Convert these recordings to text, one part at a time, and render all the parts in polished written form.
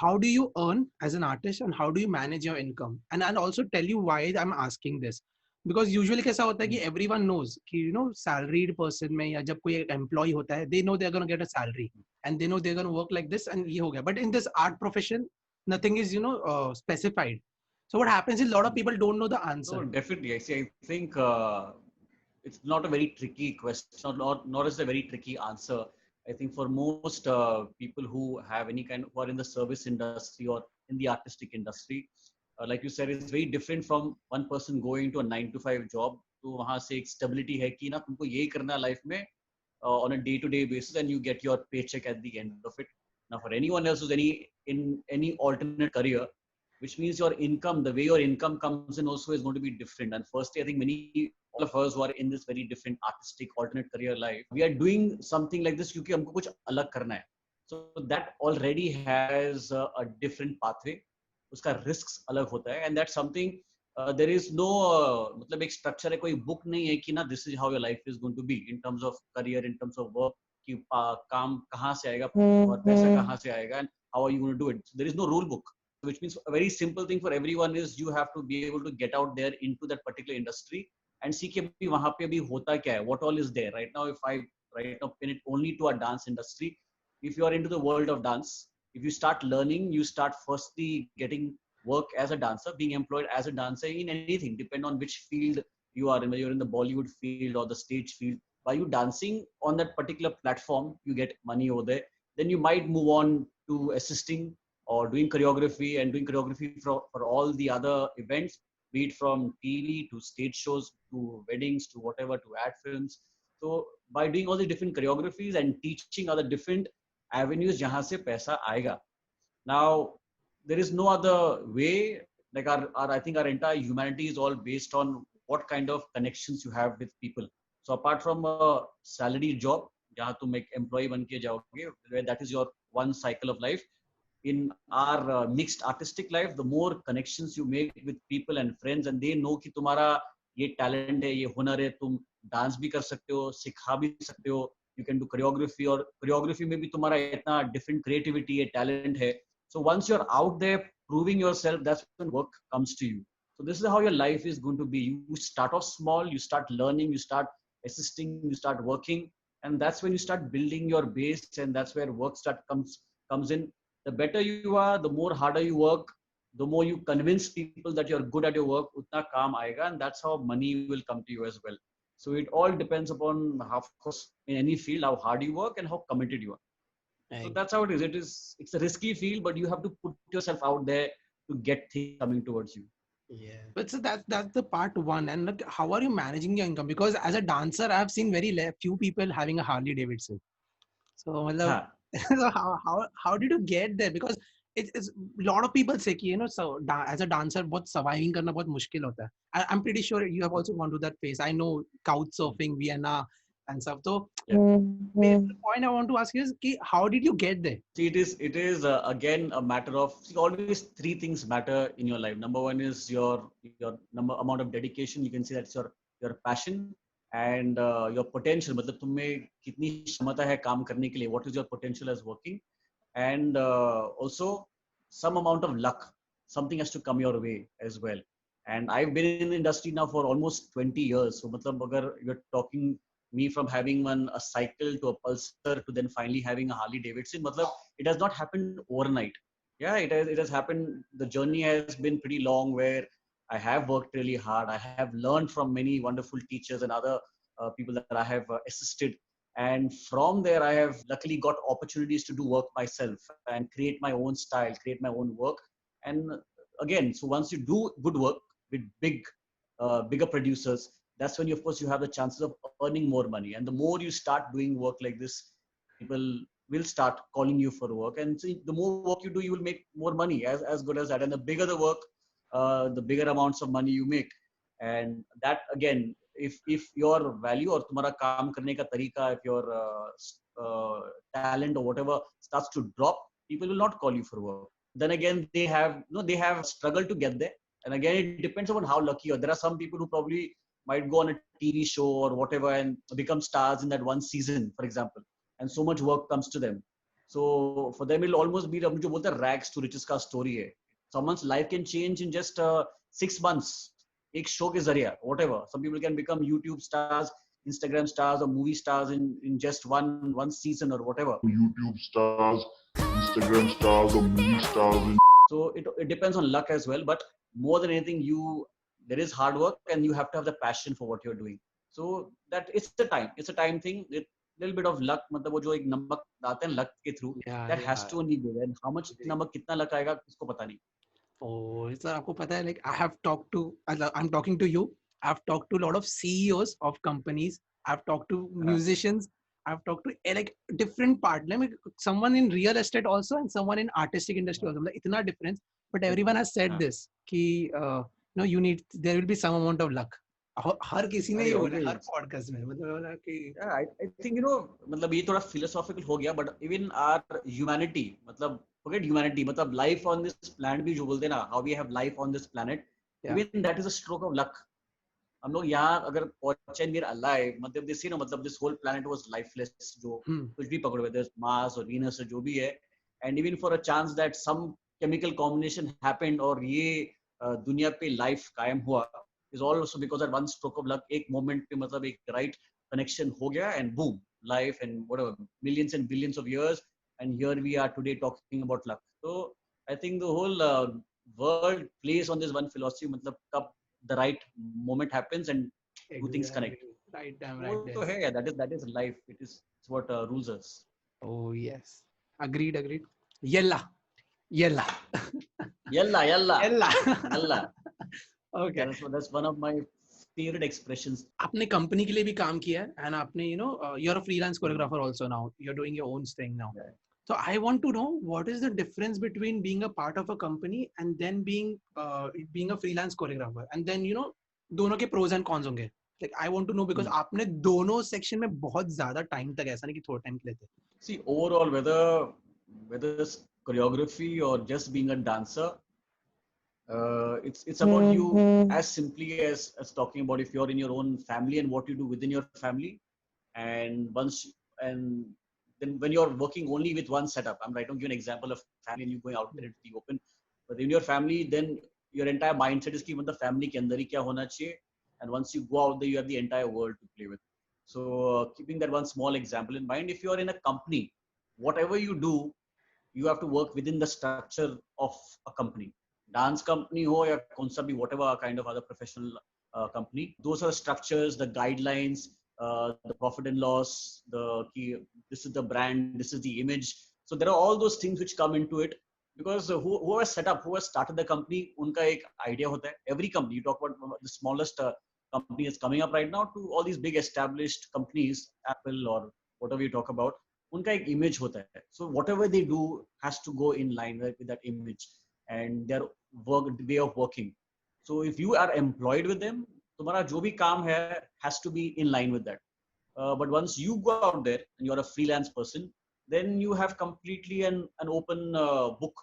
how do you earn as an artist and how do you manage your income? And I'll also tell you why I'm asking this. Because usually कैसा होता है कि everyone knows कि salaried person में या जब कोई employee होता है, they know they're going to get a salary and they know they're going to work like this and ये हो गया. But in this art profession, nothing is specified. So what happens is a lot of people don't know the answer. No, definitely. I see. I think it's not a very tricky question, not is a very tricky answer. I think for most people who have any kind, who are in the service industry or in the artistic industry, like you said, it's very different from one person going to a 9 to 5 job. तो वहाँ से एक stability है कि ना तुमको यही करना life में on a day-to-day basis, and you get your paycheck at the end of it. Now, for anyone else who's in any alternate career, which means your income, the way your income comes in also is going to be different. And firstly, I think all of us who are in this very different artistic alternate career life, we are doing something like this क्योंकि हमको कुछ अलग करना है. So that already has a different pathway. उसका risks अलग होता है, and that's something there is no मतलब एक structure है, कोई book नहीं है कि ना this is how your life is going to be in terms of career, in terms of work, कि काम कहाँ से आएगा और पैसा कहाँ से आएगा, and how are you going to do it. So there is no rule book. Which means a very simple thing for everyone is you have to be able to get out there into that particular industry and see कि अभी वहाँ पे अभी होता क्या है, what all is there right now. If I right now pin it only to a dance industry, if you are into the world of dance, if you start learning, you start firstly getting work as a dancer, being employed as a dancer in anything, depend on which field you are in, whether you're in the Bollywood field or the stage field. By you dancing on that particular platform, you get money over there. Then you might move on to assisting or doing choreography, and doing choreography for all the other events, be it from TV to stage shows to weddings to whatever to ad films. So by doing all the different choreographies and teaching other different avenues जहाँ से पैसा आएगा. Now there is no other way. Like I think our entire humanity is all based on what kind of connections you have with people. So apart from a salary job, जहाँ तुम एक employee बन के जाओगे, where that is your one cycle of life. In our mixed artistic life, the more connections you make with people and friends, and they know कि तुम्हारा ये talent है, ये हुनर है, तुम dance भी कर सकते हो, सिखा भी सकते हो, you can do choreography, और choreography में भी तुम्हारा इतना different creativity है, talent है. So once you're out there proving yourself, that's when work comes to you. So this is how your life is going to be. You start off small, you start learning, you start assisting, you start working, and that's when you start building your base, and that's where work comes in. The better you are, the more harder you work, the more you convince people that you're good at your work, utna kaam aayega, and that's how money will come to you as well. So it all depends upon how, of course, in any field, how hard you work and how committed you are. So that's how it is. It's a risky field, but you have to put yourself out there to get things coming towards you. Yeah, but so that's the part one. And look, how are you managing your income? Because as a dancer, I've seen very few people having a Harley Davidson. So, matlab, Huh. so how did you get there? Because it's a lot of people say कि so as a dancer बहुत surviving करना बहुत मुश्किल होता है. I'm pretty sure you have also gone to that phase. I know couch surfing, Vienna, and stuff. So the point I want to ask is कि how did you get there? See, it is again a matter of, see, always three things matter in your life. Number one is your amount of dedication. You can say that's your passion and your potential. मतलब तुम्हें कितनी क्षमता है काम करने के लिए. What is your potential as working? And also some amount of luck. Something has to come your way as well. And I've been in the industry now for almost 20 years. So मतलब अगर you're talking me from having a cycle to a Pulsar to then finally having a Harley Davidson, matlab, it has not happened overnight. Yeah, it has happened. The journey has been pretty long, where I have worked really hard. I have learned from many wonderful teachers and other people that I have assisted. And from there, I have luckily got opportunities to do work myself and create my own style, create my own work. And again, so once you do good work with bigger producers, that's when of course you have the chances of earning more money. And the more you start doing work like this, people will start calling you for work, and see, the more work you do, you will make more money, as good as that. And the bigger the work, the bigger amounts of money you make. And that again, if your value or तुम्हारा काम करने का तरीका, if your talent or whatever starts to drop, people will not call you for work. Then again, they have struggled to get there. And again, it depends upon how lucky you are. There are some people who probably might go on a TV show or whatever and become stars in that one season, for example, and so much work comes to them. So for them it'll almost be जो बोलते हैं rags to riches का story है. Someone's life can change in just 6 months. एक show के जरिए, whatever. Some people can become YouTube stars, Instagram stars, or movie stars in just one season or whatever. YouTube stars, Instagram stars, or movie stars. So it depends on luck as well. But more than anything, there is hard work and you have to have the passion for what you're doing. So that it's a time thing. Little bit of luck, मतलब वो जो एक नमक आते हैं luck के through, that has to only be there. And how much नमक कितना luck आएगा किसको पता नहीं. Oh, sir, आपको पता है, like I'm talking to you. I've talked to a lot of CEOs of companies. I've talked to musicians. I've talked to like different part. Like someone in real estate also and someone in artistic industry also. Like itna difference, but everyone has said this कि there will be some amount of luck. हर किसी ने ये बोला हर podcast में, मतलब कि I think मतलब ये थोड़ा philosophical हो गया, but even our humanity, मतलब forget humanity, मतलब life on this planet भी जो बोलते हैं ना, how we have life on this planet, even that is a stroke of luck. हम लोग यहाँ अगर पहुंचे near alive, मतलब this मतलब this whole planet was lifeless, जो कुछ भी पकड़ो, whether it's Mars or Venus or जो भी है, and even for a chance that some chemical combination happened और ये दुनिया पे life कायम हुआ, is also because at one stroke of luck, एक moment पे मतलब एक right connection हो गया and boom, life and whatever, millions and billions of years, and here we are today talking about luck. So I think the whole world plays on this one philosophy, मतलब कब the right moment happens and two things connect. Right time, right So hey, that is life. It's what rules us. Oh yes, agreed. Yalla. Yalla. Okay. That's one of my favorite expressions. आपने company के लिए भी काम किया है, and आपने you're a freelance choreographer also now. You're doing your own thing now. Yeah. So I want to know what is the difference between being a part of a company and then being a freelance choreographer, and then दोनों के pros and cons होंगे. Like I want to know because आपने दोनों section में बहुत ज़्यादा time तक, ऐसा नहीं कि थोड़ा time लेते. See, overall, whether it's choreography or just being a dancer, it's about you as simply as talking about if you're in your own family and what you do within your family, and then when you're working only with one setup. I'm give an example of family and you going out there into the open, but in your family, then your entire mindset is कि मतलब family के अंदर ही क्या होना चाहिए, and once you go out there, you have the entire world to play with. So keeping that one small example in mind, if you are in a company, whatever you do, you have to work within the structure of a company. Dance company ho ya kaun sa bhi, whatever kind of other professional company, those are the structures, the guidelines, the profit and loss, this is the brand, this is the image. So there are all those things which come into it, because who has started the company, unka ek idea hota hai. Every company, you talk about the smallest company is coming up right now to all these big established companies, Apple or whatever you talk about, unka ek image hota hai. So whatever they do has to go in line with that image and their way of working. So if you are employed with them, तुम्हारा जो भी काम है has to be in line with that. But once you go out there and you're a freelance person, then you have completely an open book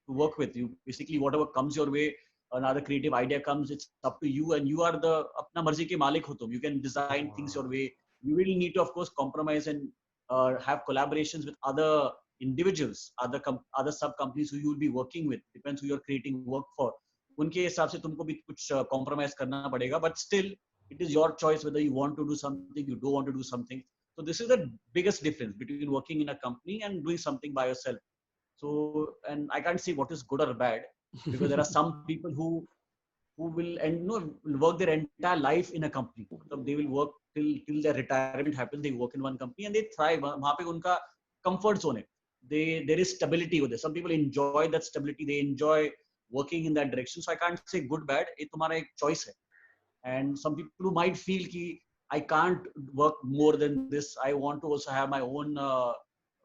to work with. You basically, whatever comes your way, another creative idea comes, it's up to you, and you are the अपना मर्जी के मालिक हो तुम. You can design things your way. You will need to, of course, compromise and have collaborations with other individuals, other sub companies who you will be working with. Depends who you're creating work for. उनके हिसाब से तुमको भी कुछ compromise करना पड़ेगा. But still, it is your choice whether you want to do something, you don't want to do something. So this is the biggest difference between working in a company and doing something by yourself. So, and I can't say what is good or bad, because there are some people who will work their entire life in a company. So they will work till their retirement happens. They work in one company and they thrive. वहाँ पे उनका comfort zone है. There is stability over there. Some people enjoy that stability. They enjoy working in that direction. So I can't say good, bad. ये तुम्हारा एक choice है. And some people who might feel कि I can't work more than this. I want to also have my own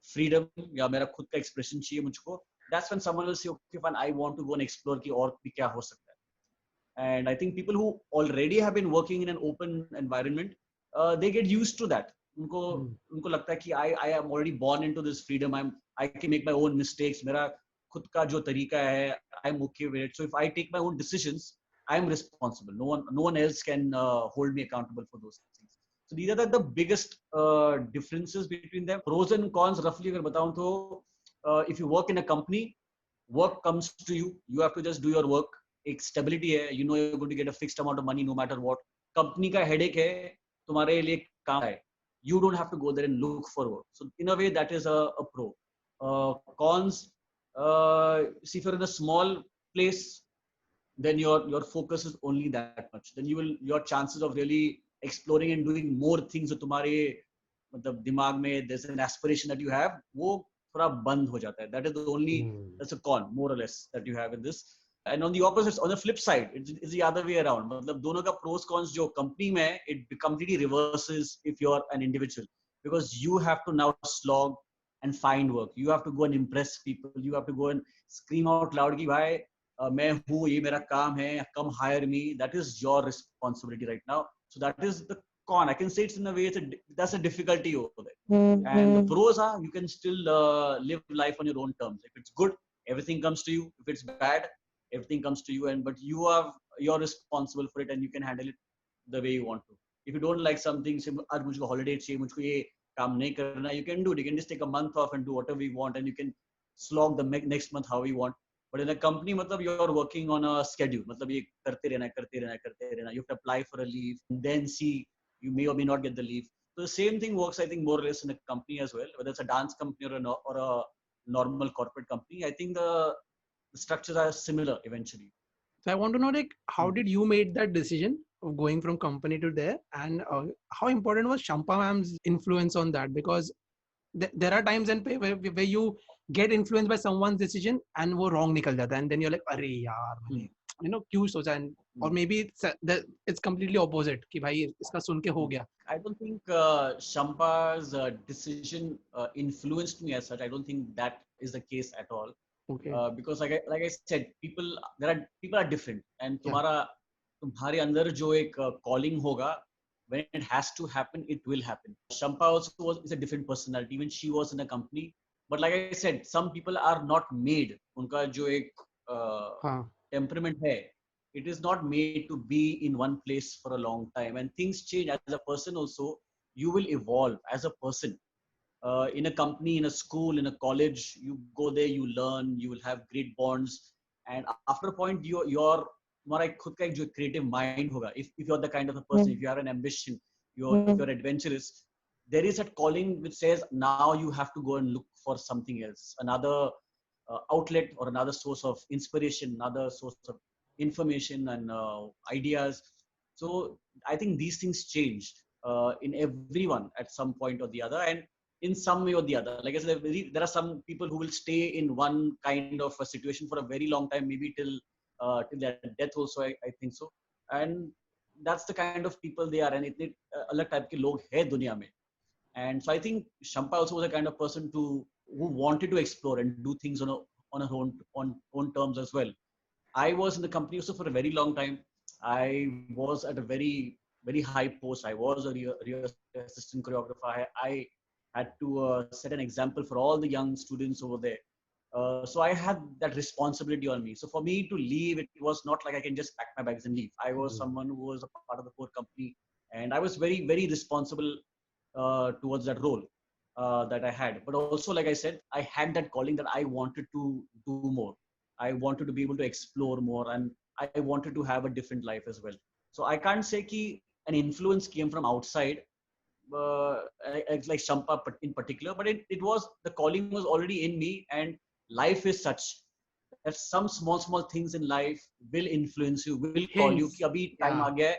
freedom. या मेरा खुद का expression चाहिए मुझको. That's when someone will say, okay, fine, I want to go and explore कि और भी क्या हो सकता है. And I think people who already have been working in an open environment, they get used to that. उनको लगता है कि I am already born into this freedom. I can make my own mistakes. मेरा खुद का जो तरीका है, I'm okay with it. So if I take my own decisions, I am responsible. No one else can hold me accountable for those things. So these are the biggest differences between them. Pros and cons, roughly अगर बताऊं तो if you work in a company, work comes to you. You have to just do your work. एक stability है. You know you're going to get a fixed amount of money no matter what. Company का headache है. तुम्हारे लिए काम है. You don't have to go there and look for work. So in a way, that is a pro. Cons. See, if you're in a small place, then your focus is only that much. Then your chances of really exploring and doing more things जो तुम्हारे मतलब दिमाग में there's an aspiration that you have, वो थोड़ा बंद हो जाता है. That is the only that's a con more or less that you have in this. And on the opposite, on the flip side, it's the other way around. मतलब दोनों का pros cons जो company में है, it completely reverses if you're an individual, because you have to now slog and find work. You have to go and impress people. You have to go and scream out loud कि भाई मैं हूँ, ये मेरा काम है, come hire me. That is your responsibility right now. So that is the con. I can say it's in a way that's a difficulty over there. And the pros are you can still live life on your own terms. If it's good, everything comes to you. If it's bad, everything comes to you. But you're responsible for it, and you can handle it the way you want to. If you don't like something, say आज मुझको holiday चाहिए, मुझको ये काम नहीं करना, you can do it. You can just take a month off and do whatever you want, and you can slog the next month how you want. But in a company, मतलब you're working on a schedule. मतलब ये करते रहना. You have to apply for a leave and then see you may or may not get the leave. So the same thing works, I think, more or less in a company as well. Whether it's a dance company or a normal corporate company, I think the structures are similar eventually. So I want to know, like, how did you make that decision of going from company to there, and how important was Shampa ma'am's influence on that? Because there are times where you get influenced by someone's decision and वो wrong निकल जाता है, and then you're like, अरे यार मैंने क्यों सोचा, and or maybe it's completely opposite कि भाई इसका सुन के हो गया. I don't think Shampa's decision influenced me as such. I don't think that is the case at all. Okay. Because like I said, people are different, and तुम्हारे अंदर जो एक calling होगा, when it has to happen, it will happen. Shampa also is a different personality. Even she was in a company, but like I said, some people are not made. उनका जो एक temperament है, it is not made to be in one place for a long time, and things change. As a person also, you will evolve as a person. In a company, in a school, in a college, you go there, you learn, you will have great bonds, and after a point, your तुम्हारा एक खुद का एक जो creative mind होगा. If you're the kind of a person, if you have an ambition, if you're adventurous, there is a calling which says now you have to go and look for something else, another outlet or another source of inspiration, another source of information and ideas. So I think these things changed in everyone at some point or the other, and in some way or the other. Like I said, there are some people who will stay in one kind of a situation for a very long time, maybe till their death also, I think so. And that's the kind of people they are, and it अलग type के लोग हैं दुनिया में. And so I think Shampa also was a kind of person who wanted to explore and do things on her own terms as well. I was in the company also for a very long time. I was at a very, very high post. I was a real assistant choreographer. I had to set an example for all the young students over there. So I had that responsibility on me. So for me to leave, it was not like I can just pack my bags and leave. I was someone who was a part of the core company, and I was very, very responsible towards that role that I had. But also, like I said, I had that calling that I wanted to do more. I wanted to be able to explore more, and I wanted to have a different life as well. So I can't say that an influence came from outside, like Shampa in particular, but it was, the calling was already in me, and life is such that some small things in life will influence you, will call you कि अभी time आ गया है,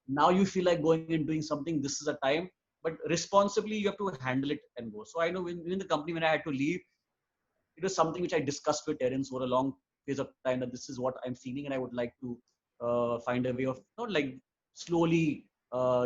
now you feel like going and doing something, this is a time, but responsibly you have to handle it and go. So I know in the company, when I had to leave, it was something which I discussed with Terence for a long phase of time, that this is what I'm feeling, and I would like to find a way of not like slowly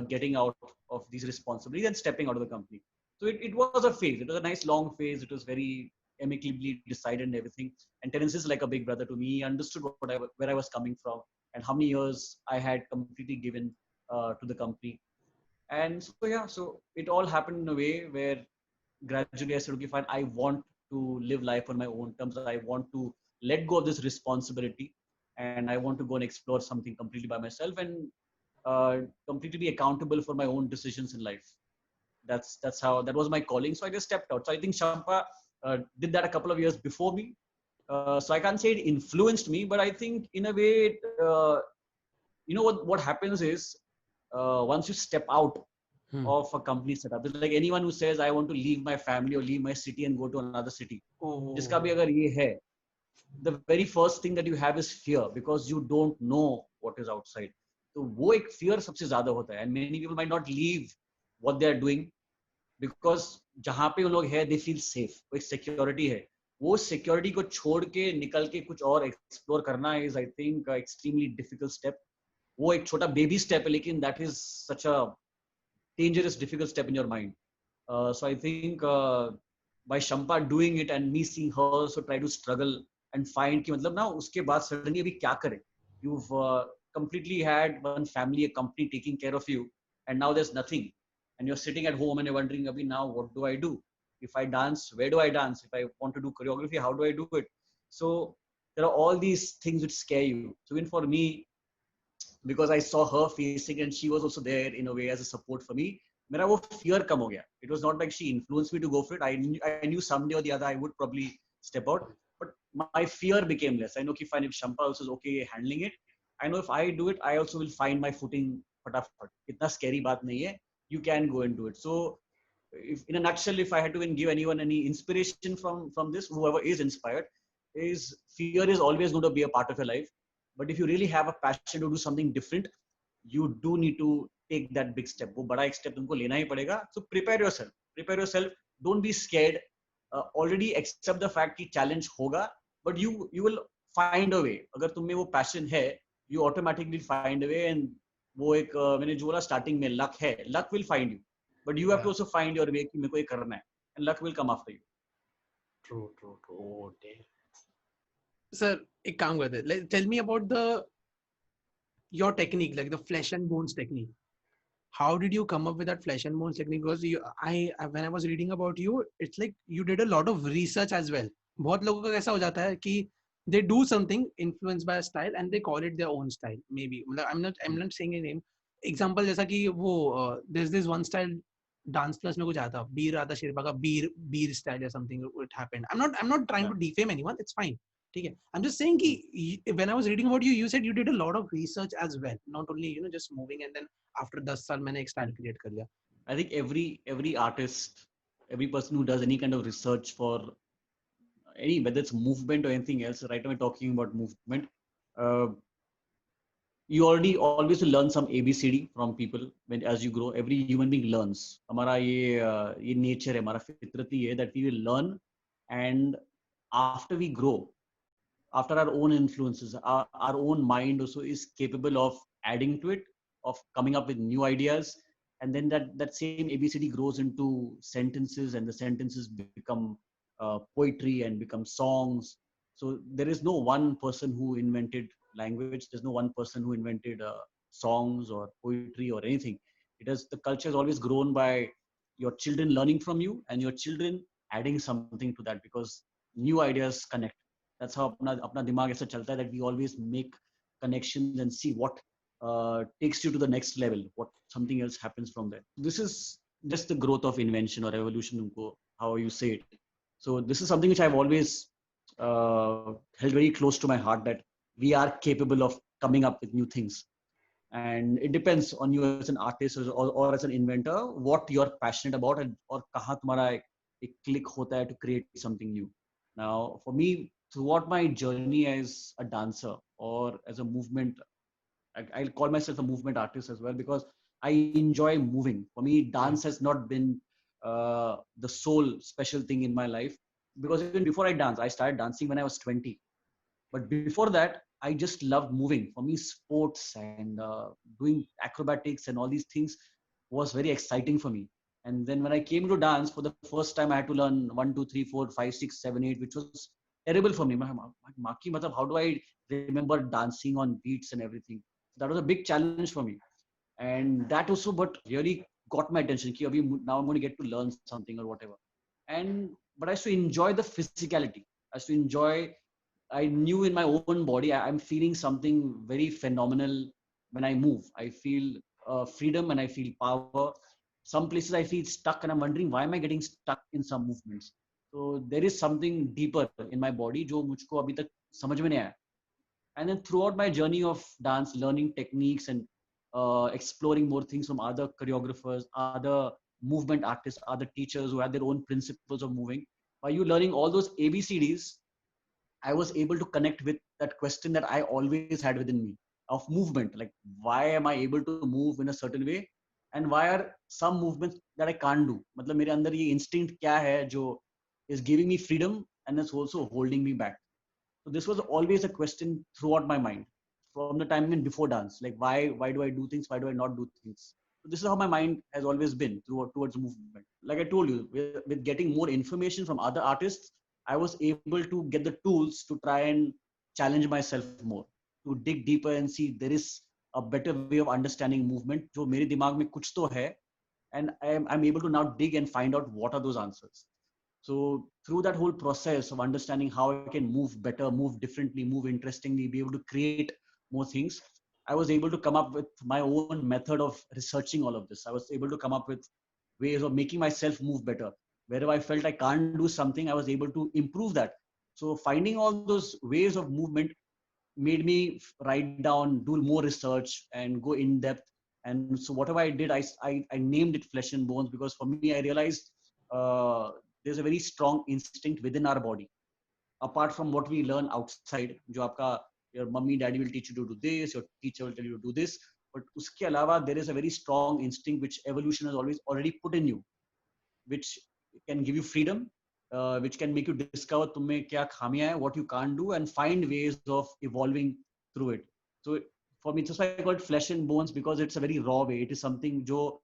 getting out of these responsibilities and stepping out of the company. So it was a phase. It was a nice long phase. It was very amicably decided and everything. And Terence is like a big brother to me. He understood where I was coming from and how many years I had completely given to the company. And so yeah, so it all happened in a way where gradually I said, okay, fine, I want to live life on my own terms. I want to let go of this responsibility, and I want to go and explore something completely by myself, and completely be accountable for my own decisions in life. That was my calling. So I just stepped out. So I think Shampa did that a couple of years before me. So I can't say it influenced me, but I think in a way, what happens is once you step out of a company setup, it's like anyone who says I want to leave my family or leave my city and go to another city. जिसका भी अगर ये है, the very first thing that you have is fear because you don't know what is outside. तो वो एक fear सबसे ज़्यादा होता है, and many people might not leave what they are doing because जहाँ पे वो लोग है they feel safe, वो एक security है. वो security को छोड़ के निकल के कुछ और explore करना is I think a extremely difficult step. वो एक छोटा baby step है, लेकिन that is such a dangerous, difficult step in your mind. So I think by Shampa doing it and me seeing her also try to struggle and find कि मतलब ना उसके बाद suddenly अभी क्या करें? You've completely had one family, a company taking care of you, and now there's nothing, and you're sitting at home and you're wondering, abhi now what do I do? If I dance, where do I dance? If I want to do choreography, how do I do it? So there are all these things which scare you. So even for me, because I saw her facing and she was also there in a way as a support for me, मेरा वो fear कम हो गया. It was not like she influenced me to go for it. I knew someday or the other I would probably step out, but my fear became less. I know if Shampa also is okay handling it, I know if I do it, I also will find my footing फटाफट. इतना scary बात नहीं है. You can go and do it. So, if, in a nutshell, if I had to give anyone any inspiration from this, whoever is inspired, is fear is always going to be a part of your life. But if you really have a passion to do something different, you do need to take that big step. वो बड़ा एक step तुमको लेना ही पड़ेगा. So prepare yourself. Prepare yourself. Don't be scared. Already accept the fact कि challenge होगा, but you will find a way. अगर तुम में वो passion है, you automatically find a way. And वो एक मैंने जो बोला starting में luck है. Luck will find you, but you have to also find your way कि मेरे को ये करना है, and luck will come after you. True. Oh, damn. Sir, एक काम करते हैं. Tell me about your technique, like the flesh and bones technique. How did you come up with that flesh and bones technique? Because when I was reading about you, it's like you did a lot of research as well. बहुत लोगों का कैसा हो जाता है कि they do something influenced by a style and they call it their own style. Maybe I'm not saying a name. Example जैसा कि वो there's this one style dance plus में कुछ आया था, बीर राधा शेरपा का बीर style or something it happened. I'm not trying to defame anyone. It's fine. ठीक है. I'm just saying कि when I was reading about you, you said you did a lot of research as well. Not only just moving and then after 10 साल मैंने एक style create कर लिया. I think every artist, every person who does any kind of research for any, whether it's movement or anything else, right now we're talking about movement, you always learn some ABCD from people as you grow. Every human being learns. हमारा ये nature है, हमारा फितरती है that we will learn, and after we grow, after our own influences, our own mind also is capable of adding to it, of coming up with new ideas, and then that same ABCD grows into sentences, and the sentences become poetry and become songs. So there is no one person who invented language. There's no one person who invented songs or poetry or anything. The culture has always grown by your children learning from you and your children adding something to that, because new ideas connect. That's how अपना दिमाग ऐसा चलता है, that we always make connections and see what takes you to the next level, what something else happens from there. This is just the growth of invention or evolution, how you say it. So this is something which I've always held very close to my heart, that we are capable of coming up with new things. And it depends on you as an artist or as an inventor, what you're passionate about, and or kahan tumhara ek click hota hai to create something new. Now, for me, throughout my journey as a dancer or as a movement, I'll call myself a movement artist as well, because I enjoy moving. For me, dance has not been the sole special thing in my life, because even before I dance, I started dancing when I was 20. But before that, I just loved moving. For me, sports and doing acrobatics and all these things was very exciting for me. And then when I came to dance, for the first time, I had to learn 1, 2, 3, 4, 5, 6, 7, 8, which was terrible for me. How do I remember dancing on beats and everything? That was a big challenge for me. And that also but really got my attention. Now I'm going to get to learn something or whatever. But I used to enjoy the physicality. I knew in my own body, I'm feeling something very phenomenal when I move. I feel freedom and I feel power. Some places I feel stuck and I'm wondering, why am I getting stuck in some movements? So there is something deeper in my body जो मुझको अभी तक समझ में नहीं आया. And then throughout my journey of dance, learning techniques and exploring more things from other choreographers, other movement artists, other teachers who had their own principles of moving, by you learning all those ABCDs, I was able to connect with that question that I always had within me of movement. Like, why am I able to move in a certain way? And why are some movements that I can't do? मतलब मेरे अंदर ये instinct क्या है जो is giving me freedom and is also holding me back. So this was always a question throughout my mind from the time even before dance. Like, why do I do things? Why do I not do things? So this is how my mind has always been towards movement. Like I told you, with getting more information from other artists, I was able to get the tools to try and challenge myself more, to dig deeper and see there is a better way of understanding movement. जो मेरे दिमाग में कुछ तो है, and I'm able to now dig and find out what are those answers. So through that whole process of understanding how I can move better, move differently, move interestingly, be able to create more things, I was able to come up with my own method of researching all of this. I was able to come up with ways of making myself move better. Wherever I felt I can't do something, I was able to improve that. So finding all those ways of movement made me write down, do more research, and go in depth. And so whatever I did, I named it Flesh and Bones, because for me, I realized there's a very strong instinct within our body, apart from what we learn outside. जो आपका your mummy daddy will teach you to do this, your teacher will tell you to do this, but उसके अलावा there is a very strong instinct which evolution has always already put in you, which can give you freedom, which can make you discover तुम्हें क्या खामियां हैं, what you can't do, and find ways of evolving through it. So for me, that's why I call it Flesh and Bones, because it's a very raw way. It is something जो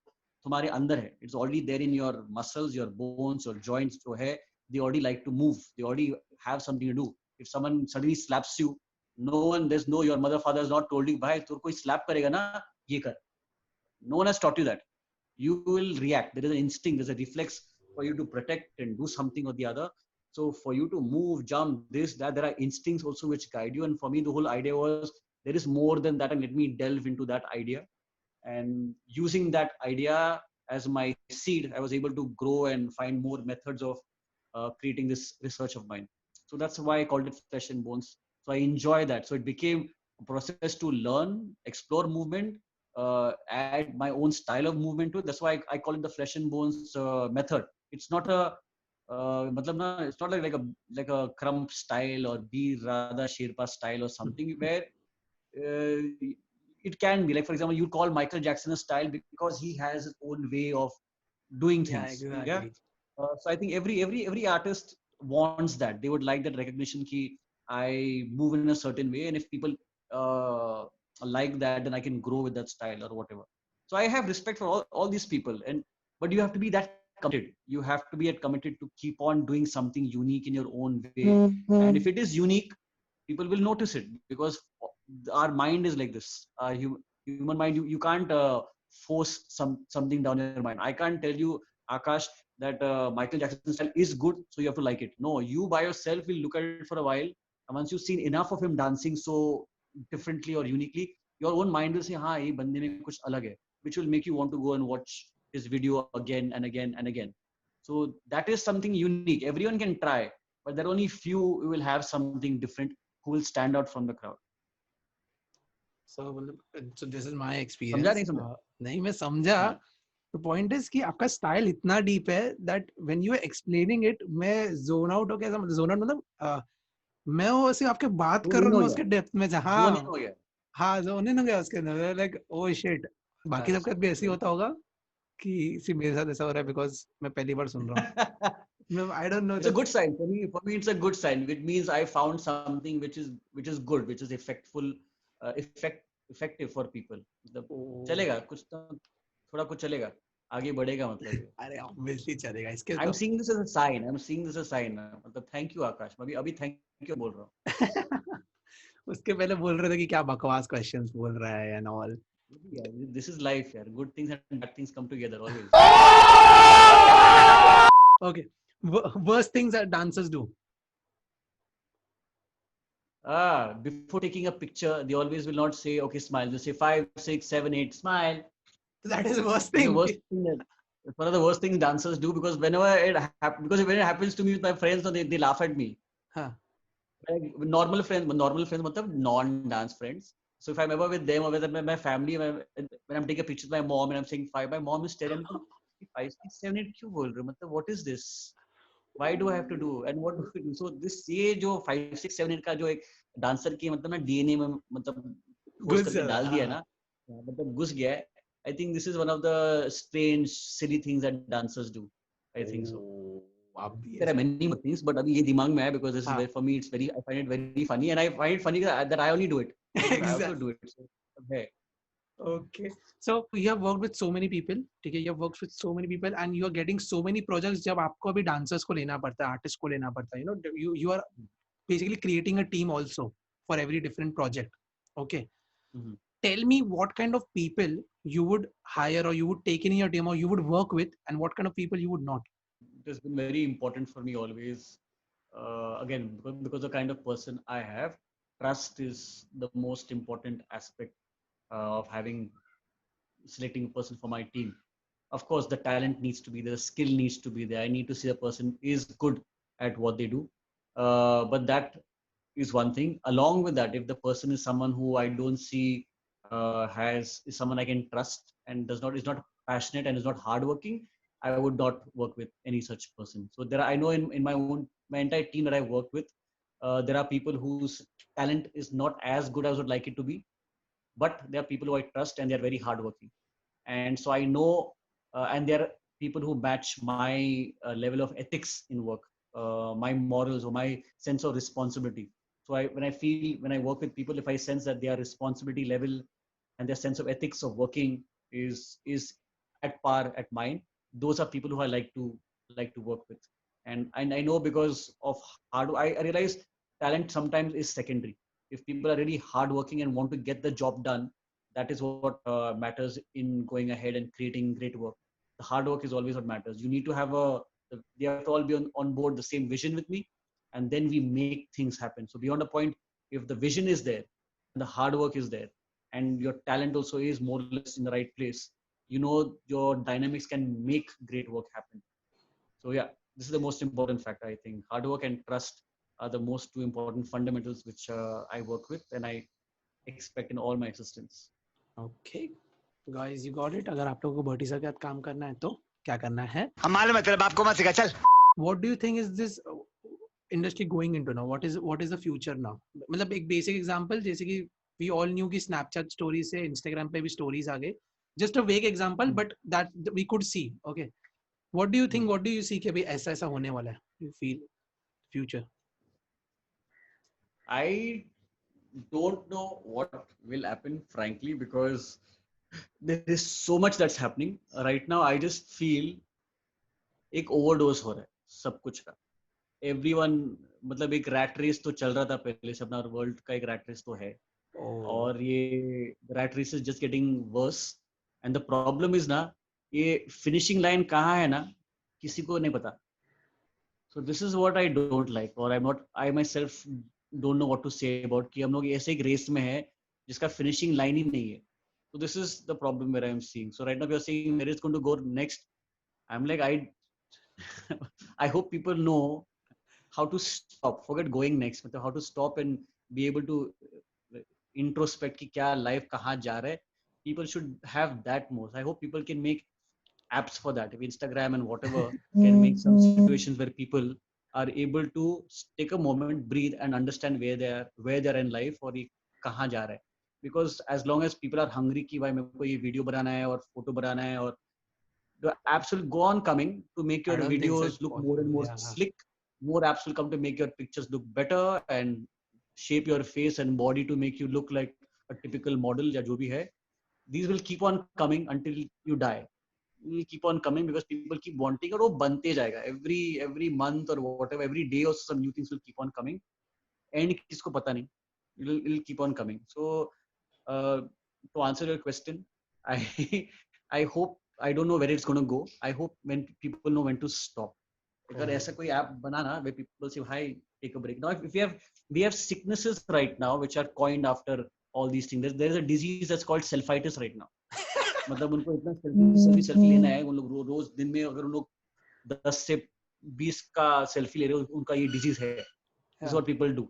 तुम्हारे अंदर है. It's already there in your muscles, your bones, your joints जो है, they already like to move. They already have something to do. If someone suddenly slaps you, your mother, father has not told you, भाई तो कोई slap करेगा ना, ये कर. No one has taught you that. You will react. There is an instinct, there's a reflex for you to protect and do something or the other. So for you to move, jump, this, that, there are instincts also which guide you. And for me, the whole idea was there is more than that, and let me delve into that idea. And using that idea as my seed, I was able to grow and find more methods of creating this research of mine. So that's why I called it Flesh and Bones. So I enjoy that. So it became a process to learn, explore movement, add my own style of movement to it. That's why I call it the Flesh and Bones method. It's not a it's not like a Crump style or B Radha Sherpa style or something where it can be like, for example, you call Michael Jackson a style because he has his own way of doing things. Yeah, exactly. Yeah? So I think every artist wants that. They would like that recognition ki I move in a certain way, and if people like that, then I can grow with that style or whatever. So I have respect for all these people, but you have to be that committed. You have to be committed to keep on doing something unique in your own way. And if it is unique, people will notice it, because our mind is like this. Human mind, you can't force something down your mind. I can't tell you, Akash, that Michael Jackson style is good, so you have to like it. No, you by yourself will look at it for a while, and once you've seen enough of him dancing so differently or uniquely, your own mind will say, हाँ ये बंदे में कुछ अलग है, which will make you want to go and watch his video again and again and again. So that is something unique. Everyone can try, but there are only few who will have something different, who will stand out from the crowd. So this is my experience. समझा नहीं समझा? नहीं मैं समझा. The point is कि आपका style इतना deep है that when you are explaining it, मैं zone out हो गया. zone out मतलब मैं वो सिर्फ आपके बात कर रहा हूँ उसके depth में. हाँ zone in हो गया उसके अंदर. Like oh shit. बाकी सबके साथ भी ऐसे ही होता होगा कि सिर्फ मेरे साथ ऐसा हो रहा है because मैं पहली बार सुन रहा हूँ. I don't know. It's a good sign for me. For me, it's a good sign. It means I found something which is good, which is effective for people. चलेगा कुछ तो थोड़ा कुछ चलेगा, आगे बढ़ेगा मतलब. अरे obviously चलेगा इसके. I'm seeing this as a sign. मतलब thank you आकाश. मैं अभी thank you बोल रहा हूँ. उसके पहले बोल रहे थे कि क्या बकवास questions बोल रहा है and all. Yeah, this is life, yaar. Good things and bad things come together always. Okay. Worst things that dancers do. Before taking a picture, they always will not say, okay, smile. They say 5, 6, 7, 8, smile. That is the worst thing. The worst thing It's one of the worst things dancers do, because whenever because when it happens to me with my friends, they laugh at me. Huh. Like, normal friends matlab non-dance friends. So if I'm ever with them or with my family, when I'm taking a picture with my mom and I'm saying five, my mom is staring at me, 5, 6, 7, 8 क्यों बोल रहे हो? मतलब what is this? Why do I have to do? And what do we do? So this ये जो 5, 6, 7, 8 का जो एक dancer की मतलब ना DNA में मतलब ठोस Good करके sir. डाल दिया ना, मतलब घुस गया है. I think this is one of the strange, silly things that dancers do. I think so. आप भी There are many more things, but अभी ये दिमाग में है because this is हाँ. very, for me it's very, I find it very funny, and I find it funny that I only do it. I have to Exactly. do it. So, okay. Okay. So you have worked with so many people, ठीक है? You have worked with so many people, and you are getting so many projects. जब आपको अभी dancers को लेना पड़ता है, artists को लेना पड़ता है, you know, you are basically creating a team also for every different project. Okay. Mhm. Tell me what kind of people you would hire or you would take in your team or you would work with, and what kind of people you would not. It has been very important for me always. Again, because the kind of person I have, trust is the most important aspect of selecting a person for my team. Of course, the talent needs to be there, the skill needs to be there. I need to see the person is good at what they do. But that is one thing. Along with that, if the person is someone who I don't see is someone I can trust and is not passionate and is not hardworking, I would not work with any such person. So I know in my entire team that I work with, there are people whose talent is not as good as I would like it to be, but there are people who I trust and they're very hardworking. And so I know, and there are people who match my level of ethics in work, my morals or my sense of responsibility. So when I work with people, if I sense that their responsibility level and their sense of ethics of working is at par at mine, those are people who I like to work with. And I know because of I realize talent sometimes is secondary. If people are really hardworking and want to get the job done, that is what matters in going ahead and creating great work. The hard work is always what matters. You need to have they have to all be on board the same vision with me, and then we make things happen. So beyond a point, if the vision is there, and the hard work is there, and your talent also is more or less in the right place, you know your dynamics can make great work happen. So yeah, this is the most important factor. I think hard work and trust are the most two important fundamentals which I work with and I expect in all my existence. Okay. Guys, you got it. अगर आप लोगों को Bertie sir के साथ काम करना है तो क्या करना है? हम मालूम है तेरे बाप को मत सिखा चल. What do you think is this industry going into now? What is the future now? मतलब एक basic example जैसे कि we all knew कि Snapchat stories से Instagram पे भी stories आ गए. Just a vague example, but that we could see. Okay. What do you think? What do you see कि अभी ऐसा होने वाला है? You feel future? I don't know what will happen, frankly, because there is so much that's happening right now. I just feel एक overdose हो रहा है सब कुछ का. Everyone, मतलब एक rat race तो चल रहा था पहले से, अपना world का एक rat race तो है. और ये rat race is just getting worse. And the problem is ना, ये finishing line कहाँ है ना, किसी को नहीं पता. So this is what I don't like, or I myself don't know what to say about कि हम लोग ऐसे एक race में है जिसका finishing line ही नहीं है. So this is the problem where I am seeing. So right now we are seeing where it's going to go next. I'm like, I hope people know how to stop, forget going next, how to stop and be able to introspect कि क्या life कहाँ जा रहा है. People should have that more. I hope people can make apps for that. If Instagram and whatever can make some situations where people are able to take a moment, breathe, and understand where they are in life और ये कहाँ जा रहा है. Because as long as people are hungry कि भाई मेरे को ये video बनाना है और photo बनाना है, और the apps will go on coming to make your videos look more and more slick. More apps will come to make your pictures look better and shape your face and body to make you look like a typical model या जो भी है. These will keep on coming until you die. Will keep on coming because people keep wanting, और वो बनते जाएगा. Every month or whatever, every day also some new things will keep on coming. And किसको पता नहीं. It'll keep on coming. So to answer your question, I hope, I don't know where it's going to go. I hope when people know when to stop. अगर ऐसा कोई app banana where people say, hi, take a break. Now, if we have sicknesses right now which are coined after all these things. There is a disease that's called selfitis right now. मतलब उनको इतना selfie लेना है, उन लोग रोज दिन में अगर उन लोग 10 से 20 का सेल्फी ले रहे हो, उनका ये डिजीज है. This is what people do.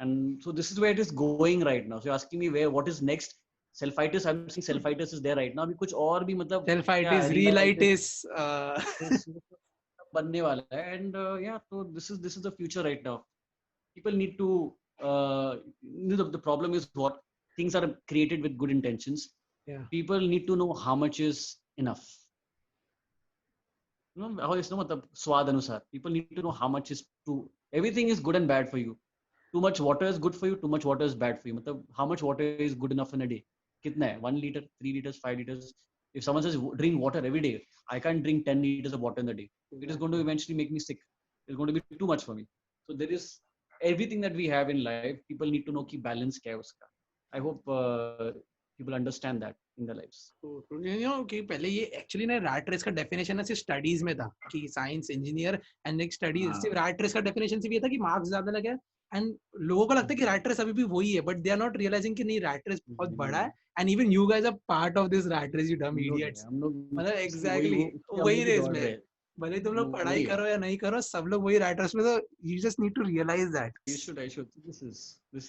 And so this is where it is going right now. So you're asking me what is next? Selfitis, I'm seeing selfitis is there right now. अभी कुछ और भी मतलब Selfitis, realitis, बनने वाला है. And yeah, so this is the future right now. People need to the problem is what things are created with good intentions. Yeah. People need to know how much is enough. You know how is no मतलब स्वाद अनुसार. People need to know how much is too. Everything is good and bad for you. Too much water is good for you. Too much water is bad for you. मतलब how much water is good enough in a day? कितना है? 1 liter, 3 liters, 5 liters. If someone says drink water every day, I can't drink 10 liters of water in a day. It is going to eventually make me sick. It's going to be too much for me. So there is everything that we have in life. People need to know कि balance क्या है उसका. I hope people understand that in their lives. You know कि पहले ये actually ना rat race का definition ना सिर्फ स्टडीज में था कि साइंस इंजीनियर एंड एक स्टडीज सिर्फ रैट रेस का डेफिनेशन सिर्फ ये था कि मार्क्स ज्यादा लगे एंड लोगों को लगता है कि रैट रेस अभी भी वही है but they are not realising कि नहीं रैट रेस बहुत बड़ा है and even you guys are part of this rat race you dumb idiots मतलब एग्जैक्टली वही रेस में भले तुम लोग पढ़ाई करो या नहीं करो सब लोग वही रैट रेस में तो you just need to realise that I should this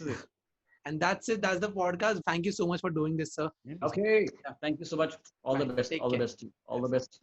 is it. And that's it. That's the podcast. Thank you so much for doing this, sir. Okay. Yeah, thank you so much. All the best. Take All the care. best. All the best.